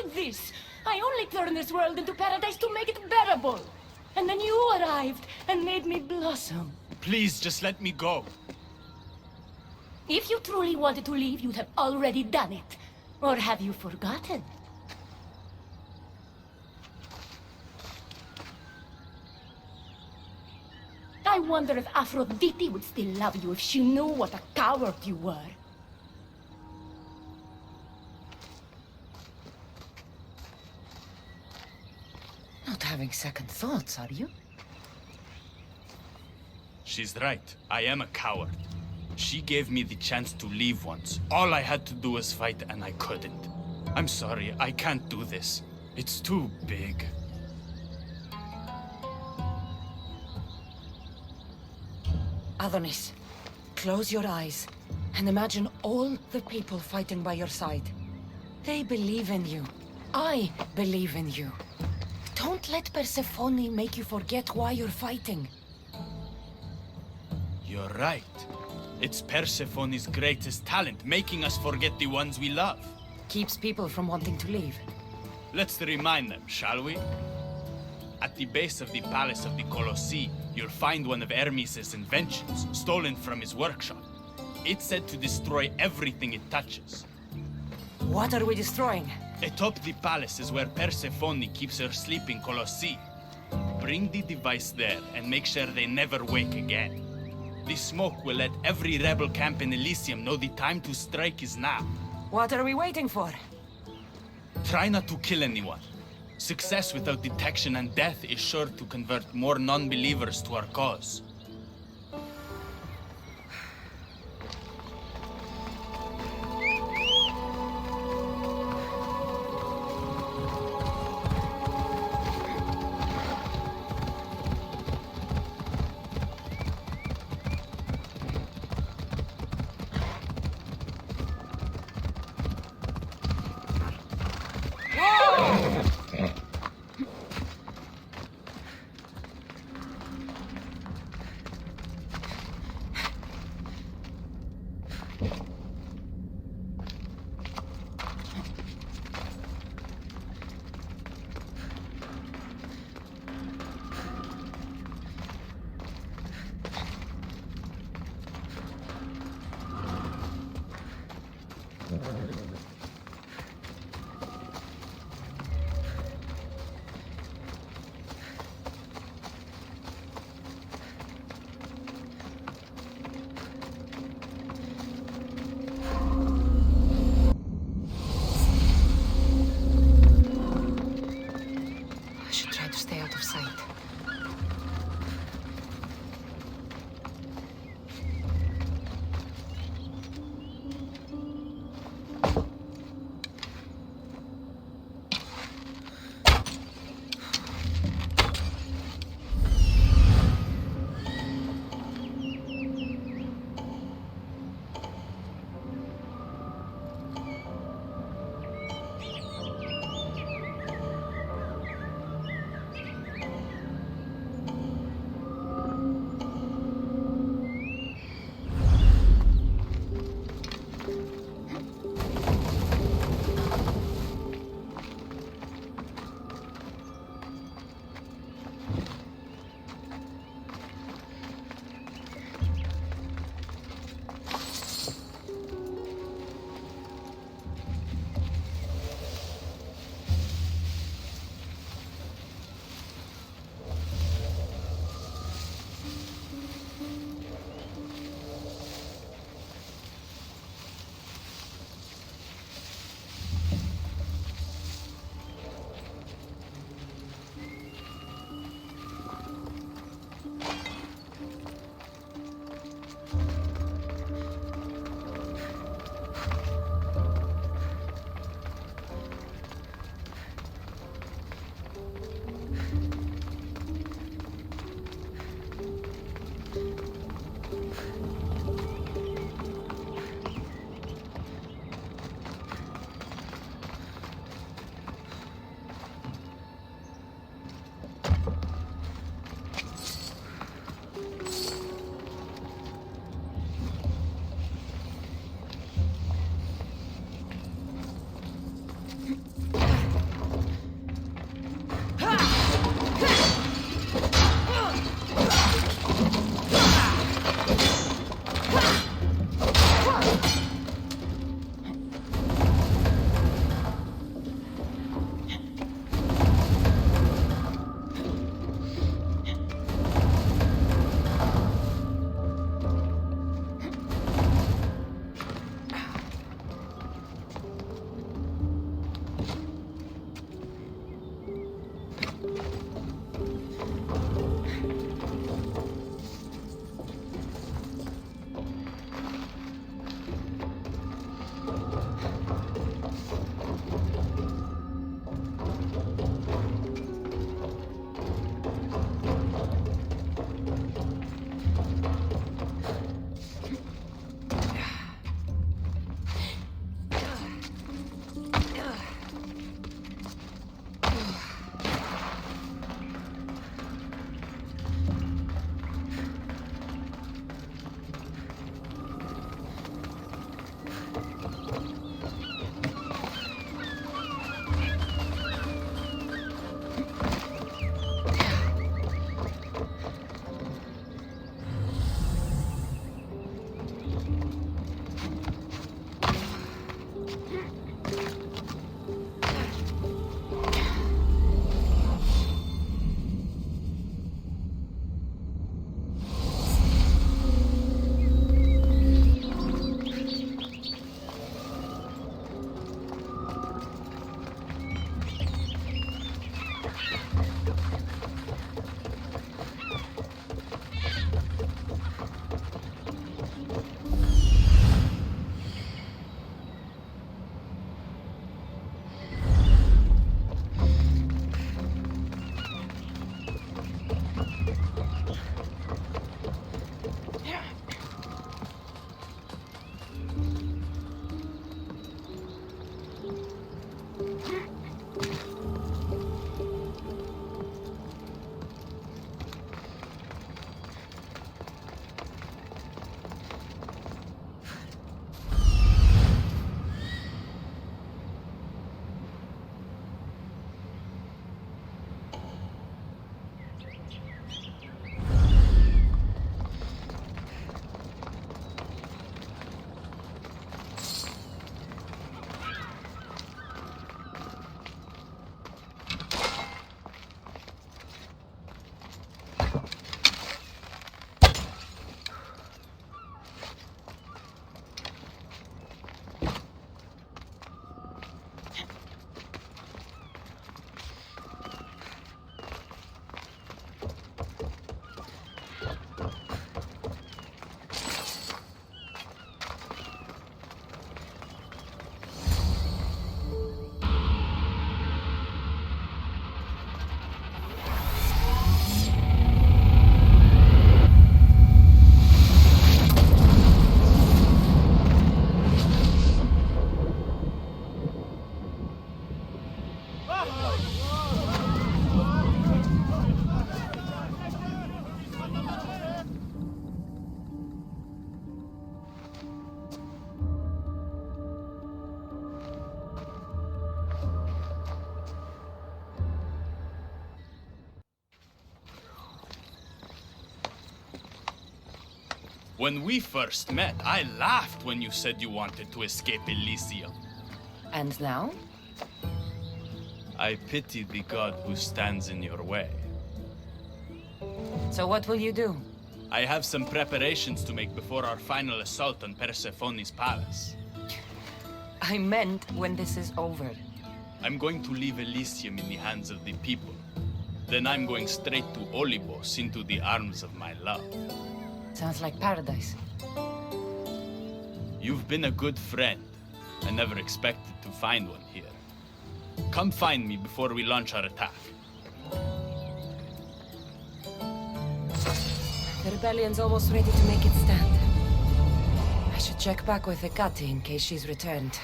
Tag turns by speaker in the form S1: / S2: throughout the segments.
S1: wanted this. I only turned this world into paradise to make it bearable. And then you arrived and made me blossom.
S2: Please, just let me go.
S1: If you truly wanted to leave, you'd have already done it. Or have you forgotten? I wonder if Aphrodite would still love you if she knew what a coward you were. Not having second thoughts, are you?
S2: She's right. I am a coward. She gave me the chance to leave once. All I had to do was fight, and I couldn't. I'm sorry, I can't do this. It's too big.
S1: Adonis, close your eyes and imagine all the people fighting by your side. They believe in you. I believe in you. Don't let Persephone make you forget why you're fighting.
S2: You're right. It's Persephone's greatest talent, making us forget the ones we love.
S1: Keeps people from wanting to leave.
S2: Let's remind them, shall we? At the base of the Palace of the Colossi, you'll find one of Hermes' inventions, stolen from his workshop. It's said to destroy everything it touches.
S1: What are we destroying?
S2: Atop the palace is where Persephone keeps her sleeping Colossi. Bring the device there and make sure they never wake again. The smoke will let every rebel camp in Elysium know the time to strike is now.
S1: What are we waiting for?
S2: Try not to kill anyone. Success without detection and death is sure to convert more non-believers to our cause. When we first met, I laughed when you said you wanted to escape Elysium.
S1: And now?
S2: I pity the god who stands in your way.
S1: So what will you do?
S2: I have some preparations to make before our final assault on Persephone's palace.
S1: I meant when this is over.
S2: I'm going to leave Elysium in the hands of the people. Then I'm going straight to Olibos, into the arms of my love.
S1: Sounds like paradise.
S2: You've been a good friend. I never expected to find one here. Come find me before we launch our attack.
S1: The rebellion's almost ready to make its stand. I should check back with Hecate in case she's returned.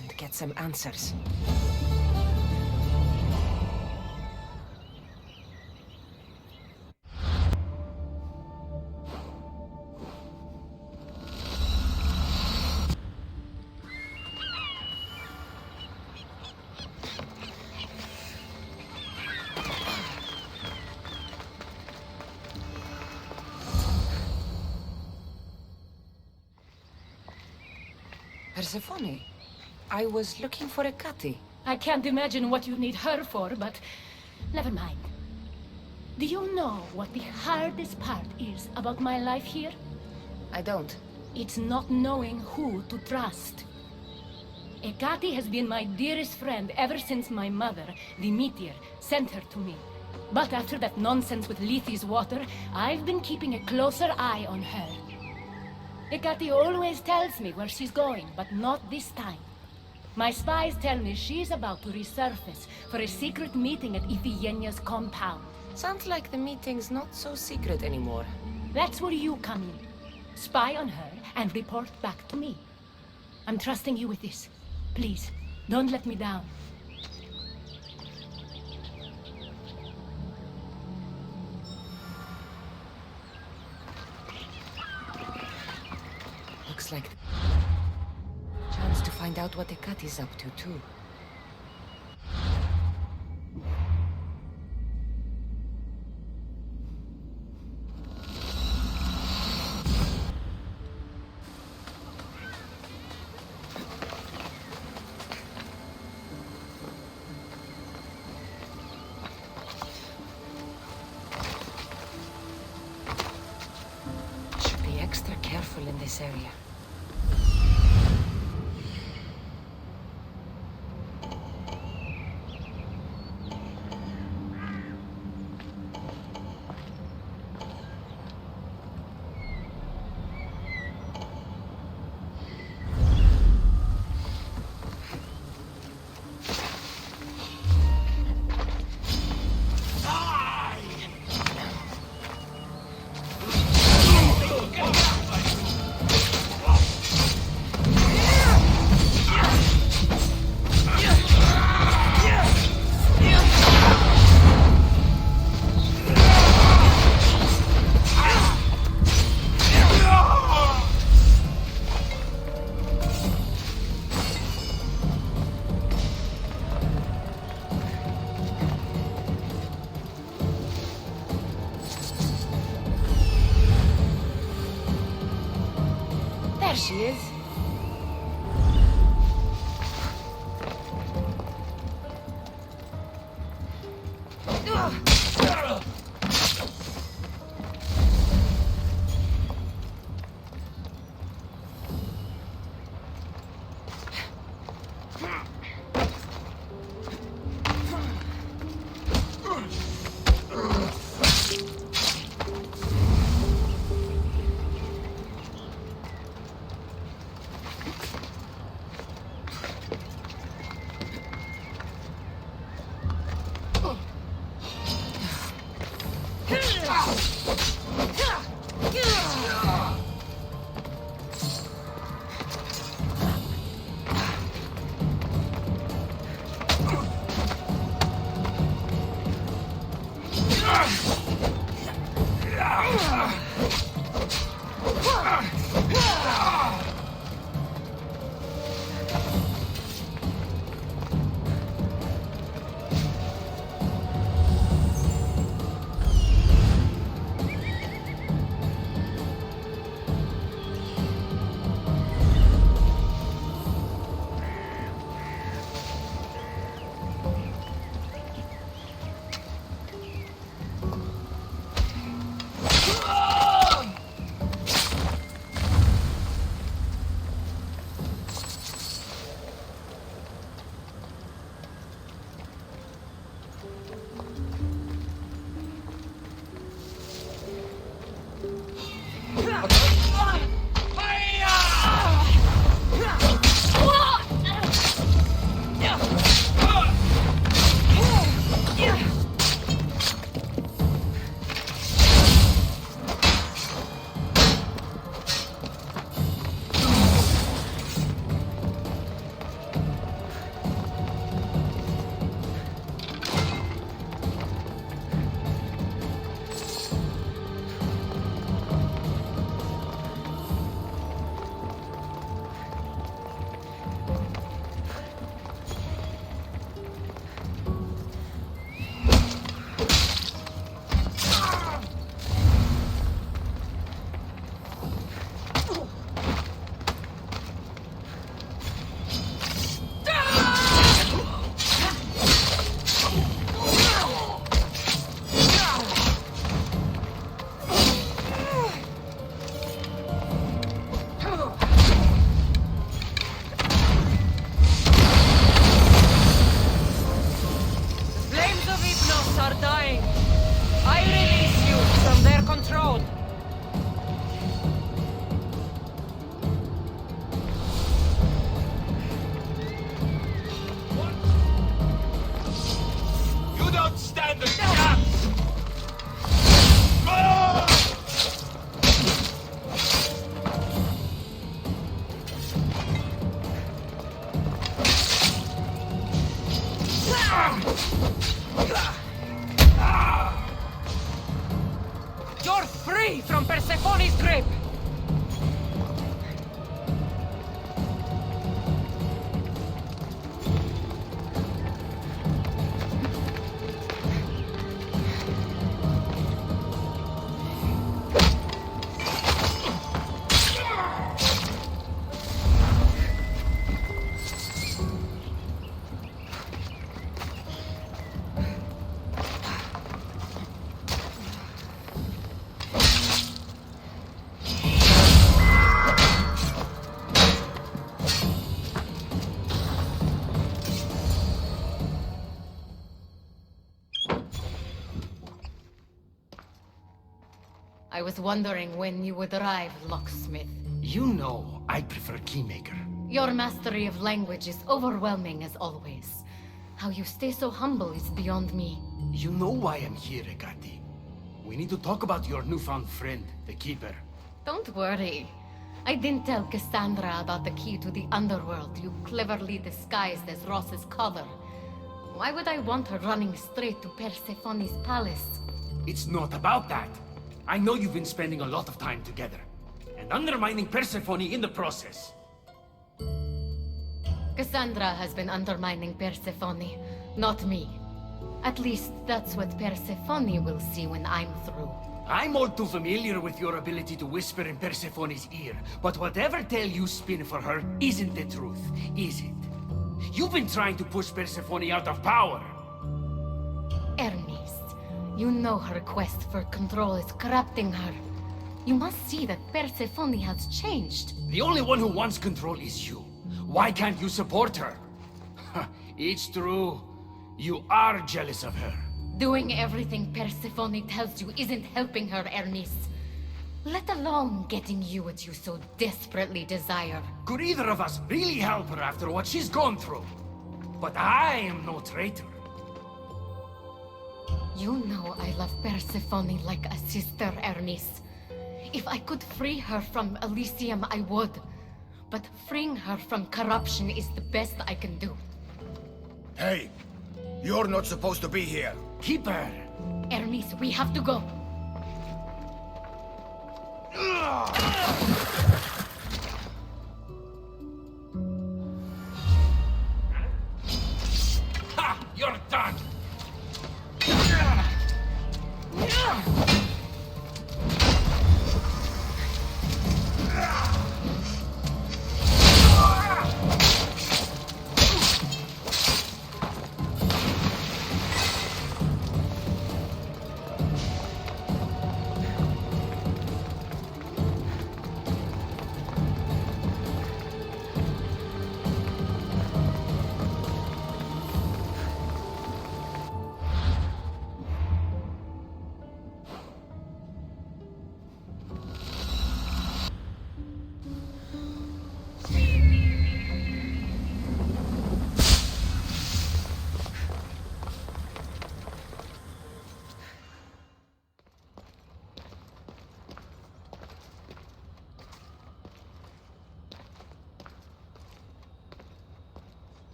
S1: And get some answers. Persephone, I was looking for Hecate.
S3: I can't imagine what you need her for, but never mind. Do you know what the hardest part is about my life here?
S1: I don't.
S3: It's not knowing who to trust. Hecate has been my dearest friend ever since my mother, the meteor, sent her to me. But after that nonsense with Lethe's water, I've been keeping a closer eye on her. Hecate always tells me where she's going, but not this time. My spies tell me she's about to resurface for a secret meeting at Iphigenia's compound.
S1: Sounds like the meeting's not so secret anymore.
S3: That's where you come in. Spy on her and report back to me. I'm trusting you with this. Please, don't let me down.
S1: Looks like chance to find out what Hecate's up to, too. Should be extra careful in this area. There she is.
S4: I was wondering when you would arrive, locksmith.
S5: You know, I prefer Keymaker.
S4: Your mastery of language is overwhelming as always. How you stay so humble is beyond me.
S5: You know why I'm here, Ekati. We need to talk about your newfound friend, the Keeper.
S4: Don't worry. I didn't tell Cassandra about the key to the underworld you cleverly disguised as Ross's collar. Why would I want her running straight to Persephone's palace?
S5: It's not about that. I know you've been spending a lot of time together, and undermining Persephone in the process.
S4: Cassandra has been undermining Persephone, not me. At least that's what Persephone will see when I'm through.
S5: I'm all too familiar with your ability to whisper in Persephone's ear, but whatever tale you spin for her isn't the truth, is it? You've been trying to push Persephone out of power.
S4: Ernest, you know her quest for control is corrupting her. You must see that Persephone has changed.
S5: The only one who wants control is you. Why can't you support her? It's true. You are jealous of her.
S4: Doing everything Persephone tells you isn't helping her, Ernest. Let alone getting you what you so desperately desire.
S5: Could either of us really help her after what she's gone through? But I am no traitor.
S4: You know I love Persephone like a sister, Ernest. If I could free her from Elysium, I would. But freeing her from corruption is the best I can do.
S6: Hey, you're not supposed to be here.
S5: Keeper!
S4: Ernest, we have to go.
S5: Ha! You're done!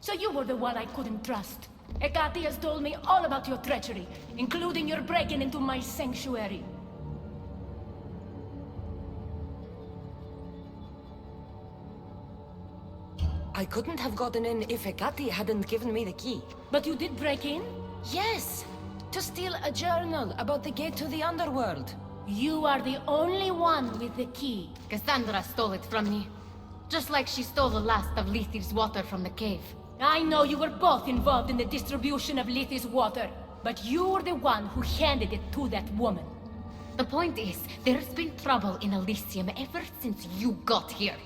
S3: So you were the one I couldn't trust. Ekati has told me all about your treachery, including your breaking into my sanctuary.
S1: I couldn't have gotten in if Ekati hadn't given me the key.
S3: But you did break in?
S1: Yes! To steal a journal about the gate to the underworld.
S3: You are the only one with the key.
S4: Cassandra stole it from me. Just like she stole the last of Lethe's water from the cave.
S3: I know you were both involved in the distribution of Lethe's water, but you were the one who handed it to that woman.
S4: The point is, there's been trouble in Elysium ever since you got here.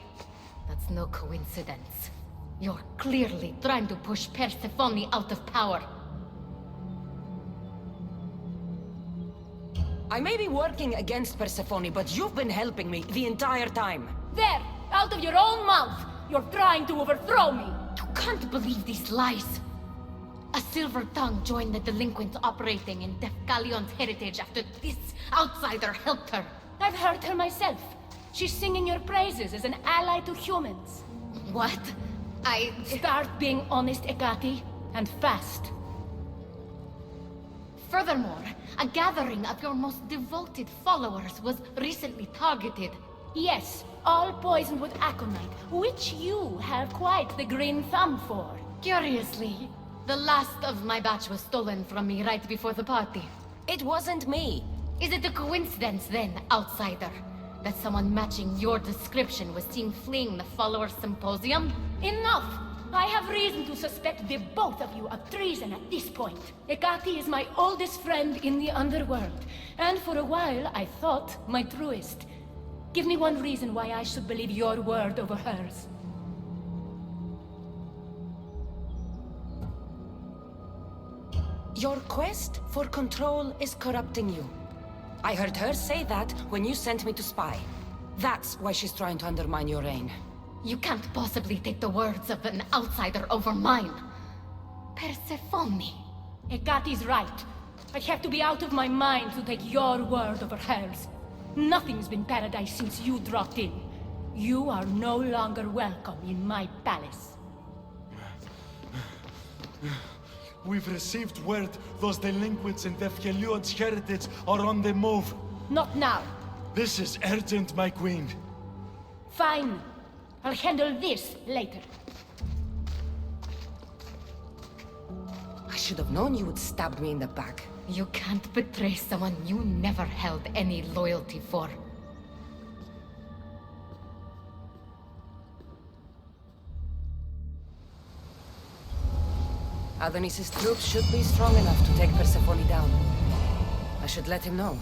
S4: That's no coincidence. You're clearly trying to push Persephone out of power.
S1: I may be working against Persephone, but you've been helping me the entire time.
S3: There! Out of your own mouth! You're trying to overthrow me!
S4: You can't believe these lies. A silver tongue joined the delinquents operating in Defcalion's heritage after this outsider helped her.
S3: I've heard her myself. She's singing your praises as an ally to humans.
S4: What?
S3: Start being honest, Ekati, and fast.
S4: Furthermore, a gathering of your most devoted followers was recently targeted.
S3: Yes, all poisoned with aconite, which you have quite the green thumb for.
S4: Curiously, the last of my batch was stolen from me right before the party.
S1: It wasn't me.
S4: Is it a coincidence then, outsider, that someone matching your description was seen fleeing the followers' symposium?
S3: Enough! I have reason to suspect the both of you of treason at this point. Ekati is my oldest friend in the underworld, and for a while I thought my truest. Give me one reason why I should believe your word over hers.
S1: Your quest for control is corrupting you. I heard her say that when you sent me to spy. That's why she's trying to undermine your reign.
S4: You can't possibly take the words of an outsider over mine. Persephone.
S3: Hekate's right. I have to be out of my mind to take your word over hers. Nothing's been paradise since you dropped in. You are no longer welcome in my palace.
S7: We've received word those delinquents in Defkeliod's heritage are on the move.
S3: Not now.
S7: This is urgent, my queen.
S3: Fine. I'll handle this later.
S1: I should have known you would stab me in the back.
S4: You can't betray someone you never held any loyalty for.
S1: Adonis's troops should be strong enough to take Persephone down. I should let him know.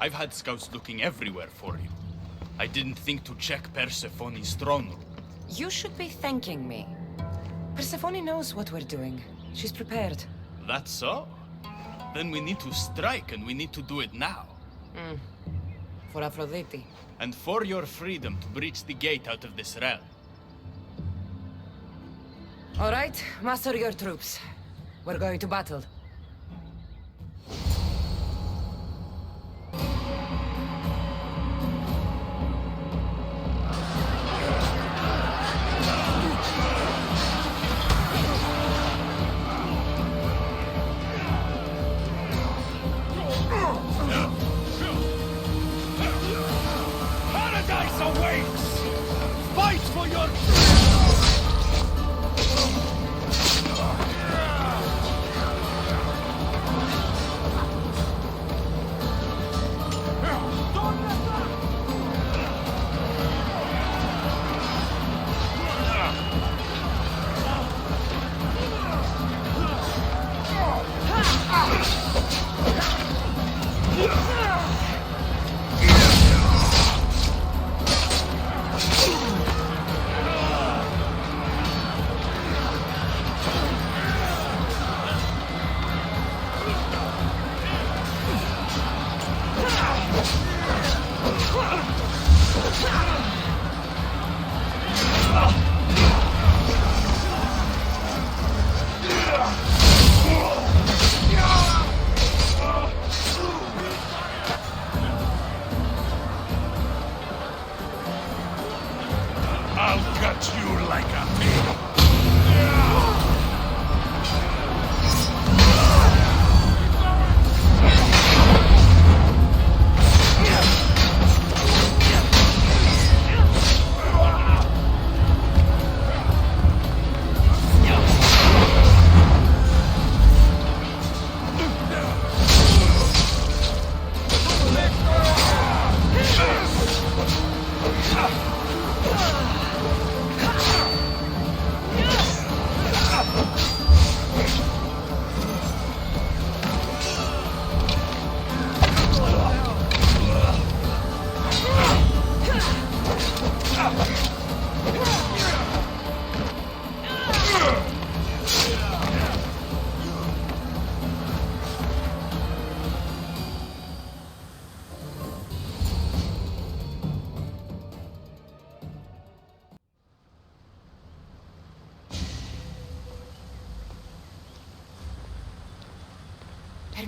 S2: I've had scouts looking everywhere for you. I didn't think to check Persephone's throne room.
S1: You should be thanking me. Persephone knows what we're doing. She's prepared.
S2: That's so? Then we need to strike, and we need to do it now.
S1: For Aphrodite.
S2: And for your freedom to breach the gate out of this realm.
S1: All right, muster your troops. We're going to battle.
S7: Paradise awaits! Fight for your...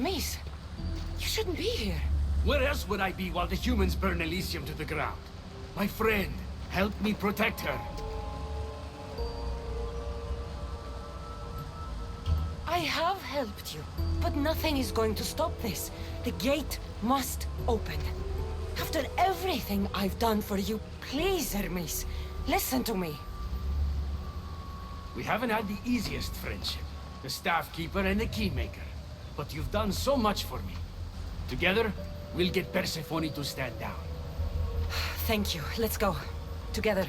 S1: Hermes, you shouldn't be here.
S5: Where else would I be while the humans burn Elysium to the ground? My friend, help me protect her.
S1: I have helped you, but nothing is going to stop this. The gate must open. After everything I've done for you, please, Hermes, listen to me.
S5: We haven't had the easiest friendship. The staff keeper and the keymaker. But you've done so much for me. Together, we'll get Persephone to stand down.
S1: Thank you. Let's go. Together.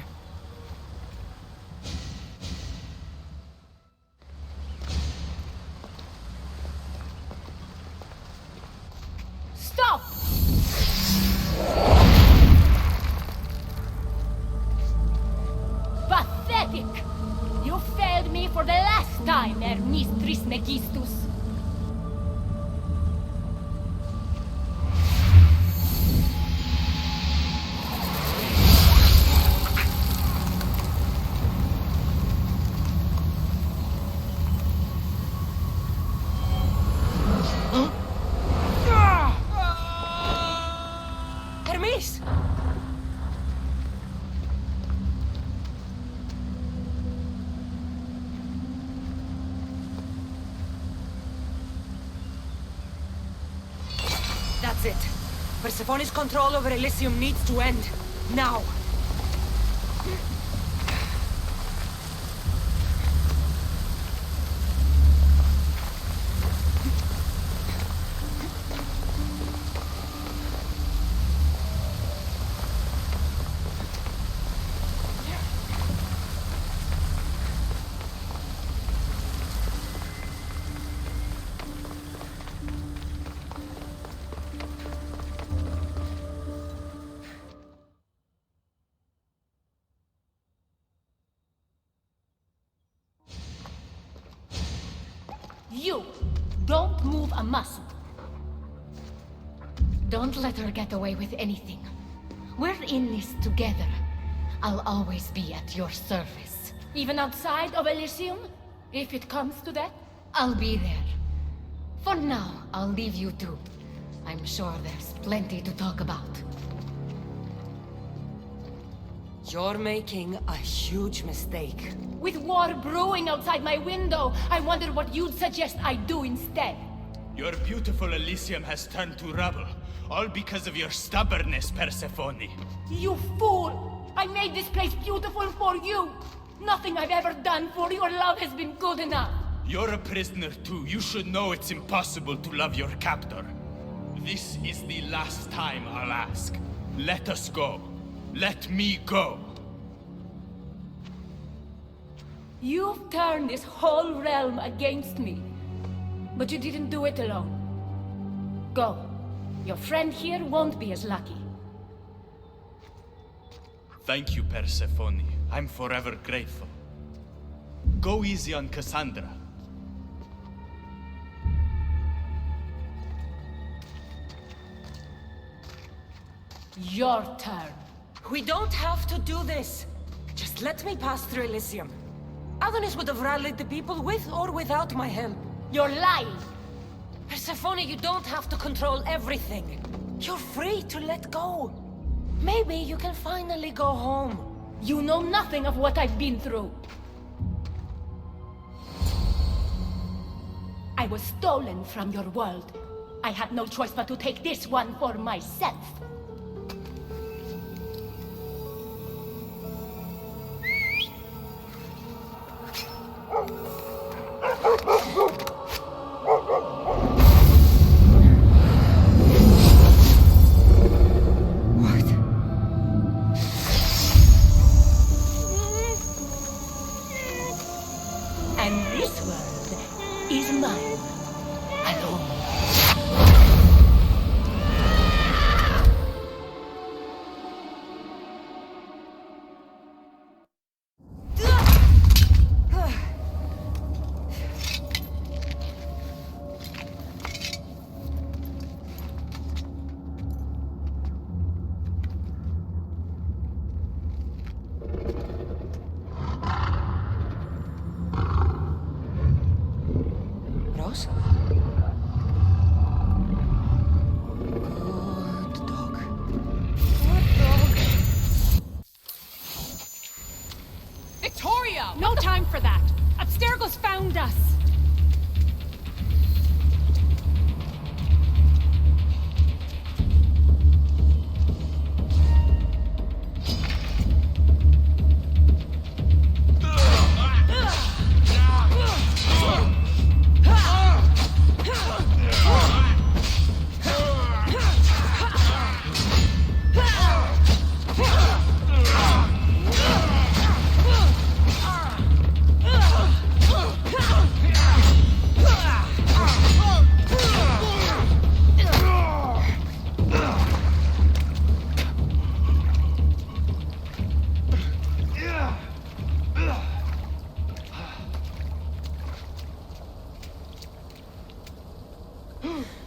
S3: Stop! Pathetic! You failed me for the last time, Hermes Trismegistus.
S1: Hermes! That's it. Persephone's control over Elysium needs to end. Now!
S3: You don't move a muscle.
S4: Don't let her get away with anything. We're in this together. I'll always be at your service.
S3: Even outside of Elysium? If it comes to that?
S4: I'll be there. For now, I'll leave you two. I'm sure there's plenty to talk about.
S1: You're making a huge mistake.
S3: With war brewing outside my window, I wonder what you'd suggest I do instead.
S2: Your beautiful Elysium has turned to rubble, all because of your stubbornness, Persephone.
S3: You fool! I made this place beautiful for you! Nothing I've ever done for your love has been good enough!
S2: You're a prisoner too. You should know it's impossible to love your captor. This is the last time I'll ask. Let us go. Let me go.
S3: You've turned this whole realm against me. But you didn't do it alone. Go. Your friend here won't be as lucky.
S2: Thank you, Persephone. I'm forever grateful. Go easy on Cassandra.
S3: Your turn.
S1: We don't have to do this. Just let me pass through Elysium. Adonis would have rallied the people with or without my help.
S3: You're lying.
S1: Persephone, you don't have to control everything. You're free to let go. Maybe you can finally go home.
S3: You know nothing of what I've been through. I was stolen from your world. I had no choice but to take this one for myself. And this world is mine alone. found us!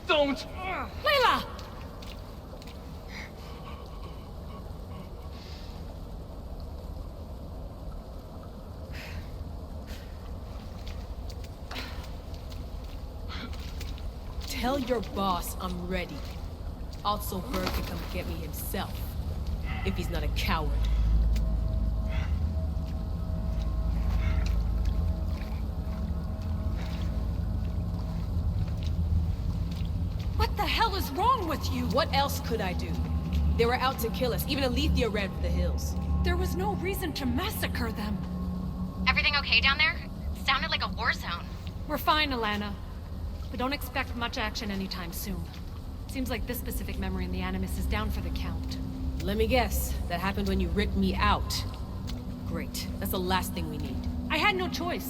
S5: Don't!
S3: Layla!
S8: Tell your boss I'm ready. Also, Bird can come get me himself. If he's not a coward.
S3: What the hell is wrong with you?
S8: What else could I do? They were out to kill us. Even Alethea ran for the hills.
S3: There was no reason to massacre them.
S4: Everything okay down there? Sounded like a war zone.
S3: We're fine, Alana. But don't expect much action anytime soon. Seems like this specific memory in the Animus is down for the count.
S8: Let me guess. That happened when you ripped me out. Great. That's the last thing we need.
S3: I had no choice.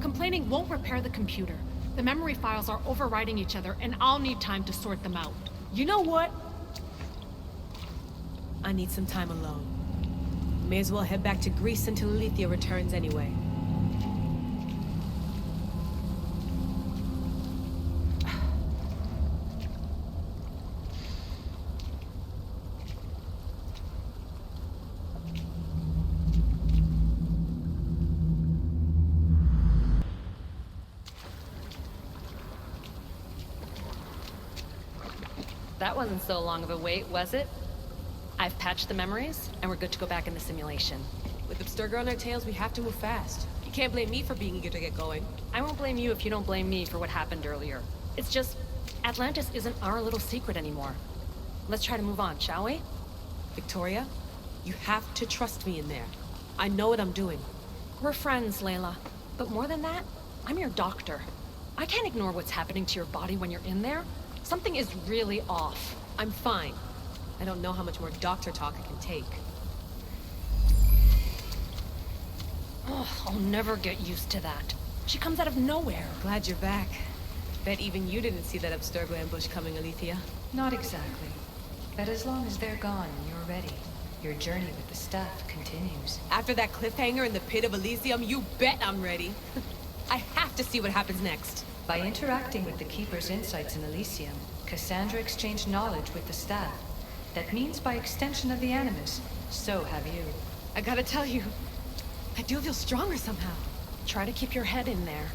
S3: Complaining won't repair the computer. The memory files are overriding each other, and I'll need time to sort them out.
S8: You know what? I need some time alone. May as well head back to Greece until Alethea returns anyway.
S9: That wasn't so long of a wait, was it? I've patched the memories, and we're good to go back in the simulation.
S8: With Abstergo on our tails, we have to move fast. You can't blame me for being eager to get going.
S9: I won't blame you if you don't blame me for what happened earlier. It's just, Atlantis isn't our little secret anymore. Let's try to move on, shall we?
S8: Victoria, you have to trust me in there. I know what I'm doing.
S9: We're friends, Layla. But more than that, I'm your doctor. I can't ignore what's happening to your body when you're in there. Something is really off.
S8: I'm fine. I don't know how much more doctor talk I can take.
S9: Oh, I'll never get used to that. She comes out of nowhere.
S8: Glad you're back. Bet even you didn't see that Abstergo ambush coming, Alethea.
S10: Not exactly. But as long as they're gone and you're ready, your journey with the staff continues.
S8: After that cliffhanger in the pit of Elysium, you bet I'm ready. I have to see what happens next.
S10: By interacting with the Keeper's insights in Elysium, Cassandra exchanged knowledge with the staff. That means by extension of the Animus, so have you.
S8: I gotta tell you, I do feel stronger somehow.
S9: Try to keep your head in there.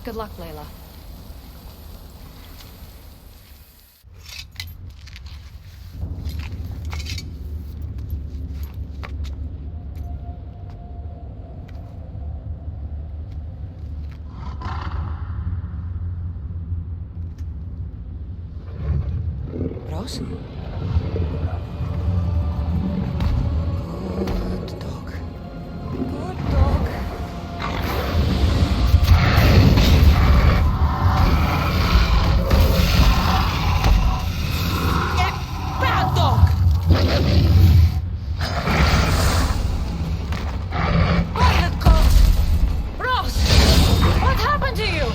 S9: Good luck, Layla.
S1: Rose? Good dog. Good dog.
S8: Bad dog!
S3: Quiet, Colt! Rose! What happened to you?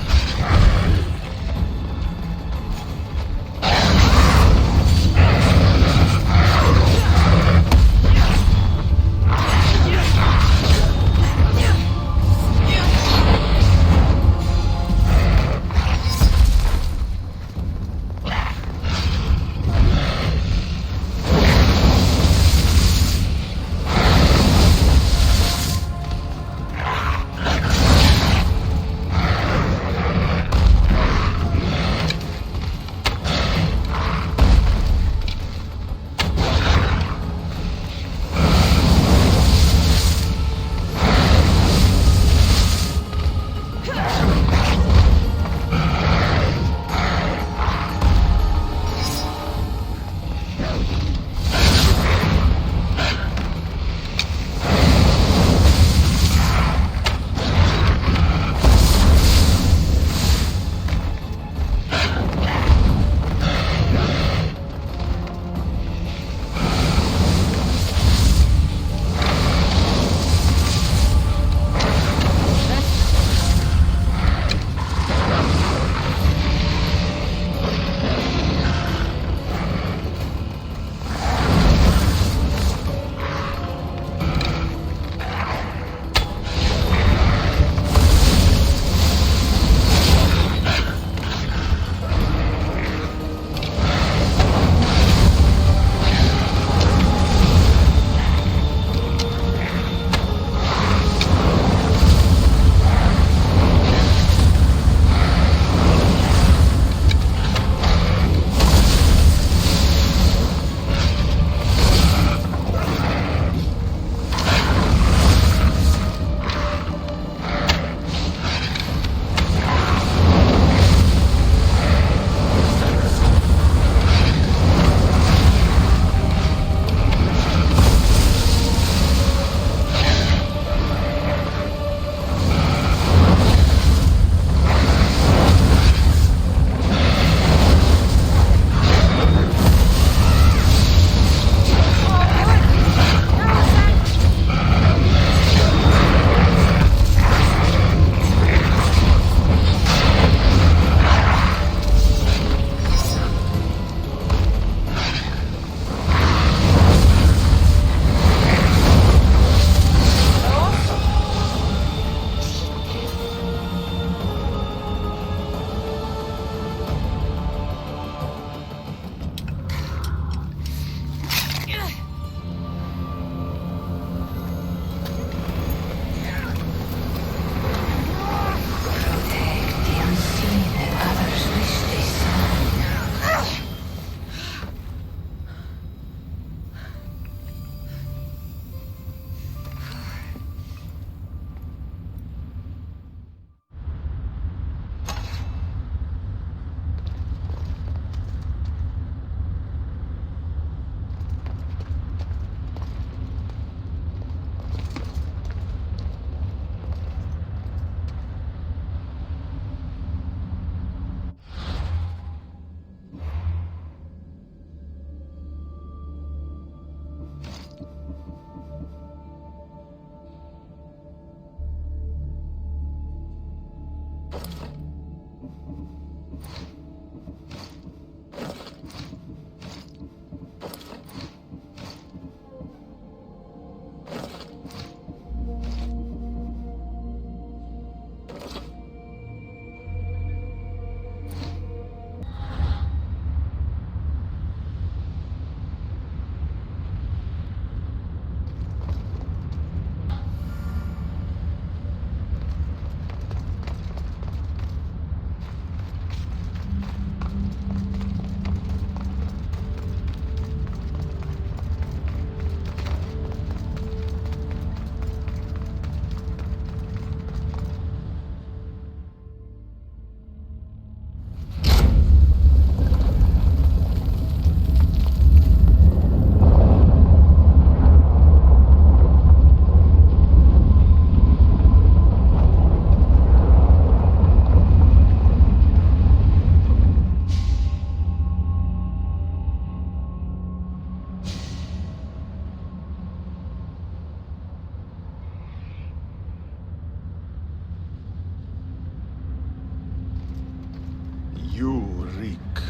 S11: reek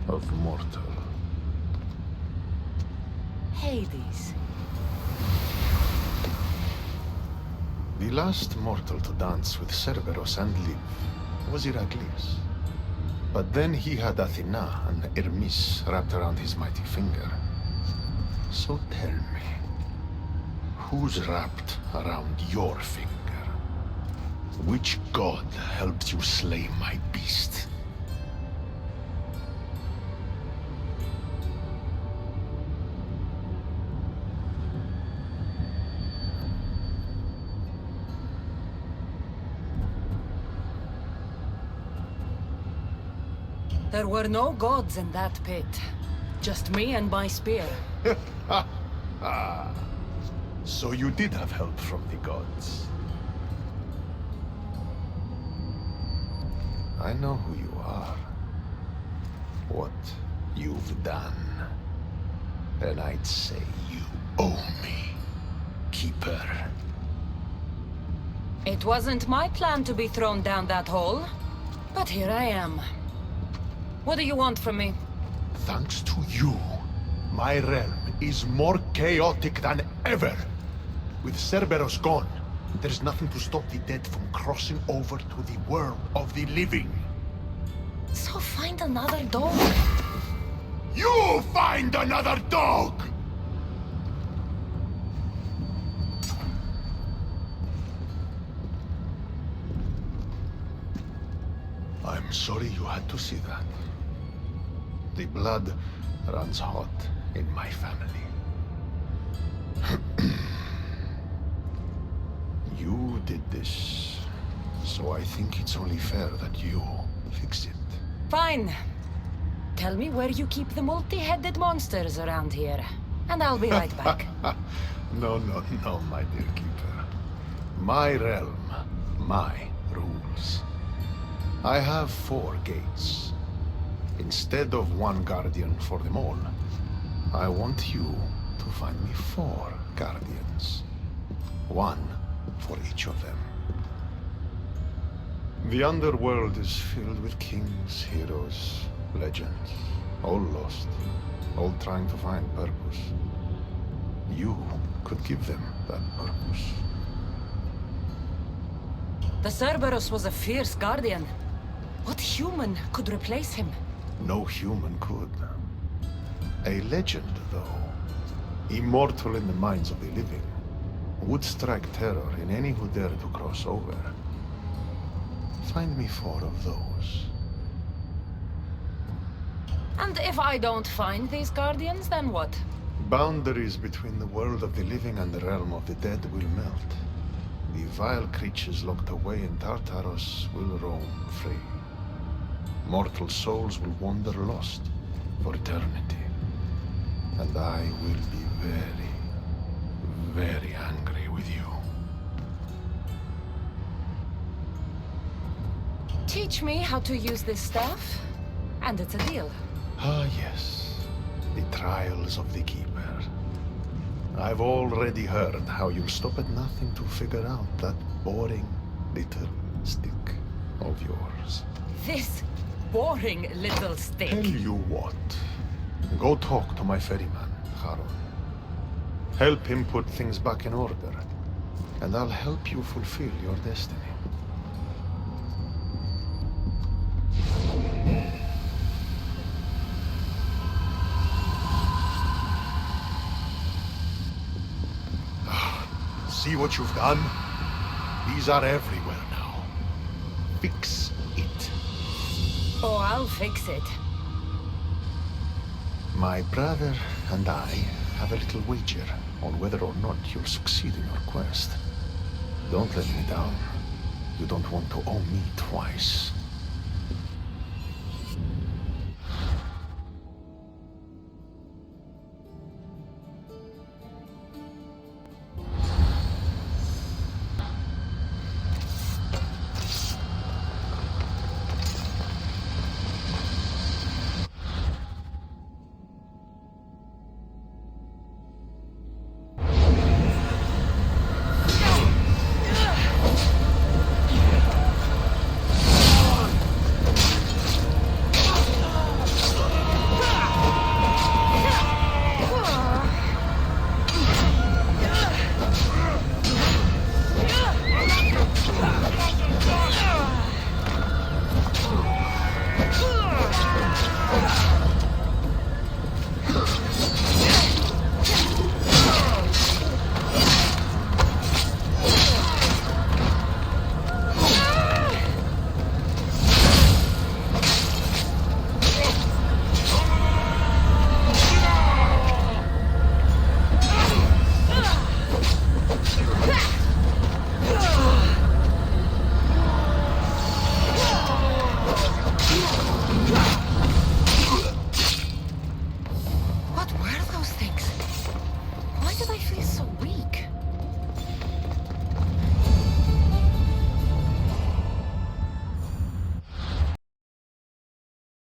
S11: of mortal.
S1: Hades.
S11: The last mortal to dance with Cerberus and live was Heraclius. But then he had Athena and Hermes wrapped around his mighty finger. So tell me, who's wrapped around your finger? Which god helped you slay my beast?
S1: There were no gods in that pit. Just me and my spear.
S11: So you did have help from the gods. I know who you are. What you've done. And I'd say you owe me, Keeper.
S1: It wasn't my plan to be thrown down that hole. But here I am. What do you want from me?
S11: Thanks to you, my realm is more chaotic than ever. With Cerberus gone, there's nothing to stop the dead from crossing over to the world of the living.
S1: So find another dog.
S11: You find another dog! I'm sorry you had to see that. The blood runs hot in my family. You did this, so I think it's only fair that you fix it.
S1: Fine. Tell me where you keep the multi-headed monsters around here, and I'll be right back.
S11: No, my dear Keeper. My realm, my rules. I have 4 gates. Instead of 1 guardian for them all, I want you to find me 4 guardians. 1 for each of them. The underworld is filled with kings, heroes, legends, all lost, all trying to find purpose. You could give them that purpose.
S1: The Cerberus was a fierce guardian. What human could replace him?
S11: No human could. A legend, though, immortal in the minds of the living, would strike terror in any who dare to cross over. Find me 4 of those.
S1: And if I don't find these guardians, then what?
S11: Boundaries between the world of the living and the realm of the dead will melt. The vile creatures locked away in Tartaros will roam free. Mortal souls will wander lost for eternity. And I will be very, very angry with you.
S1: Teach me how to use this staff, and it's a deal.
S11: Ah, yes. The trials of the Keeper. I've already heard how you'll stop at nothing to figure out that boring little stick of yours.
S1: This boring little stick.
S11: Tell you what. Go talk to my ferryman, Charon. Help him put things back in order. And I'll help you fulfill your destiny. See what you've done? These are everywhere now. Fix it.
S1: Oh, I'll fix it.
S11: My brother and I have a little wager on whether or not you'll succeed in your quest. Don't let me down. You don't want to owe me twice.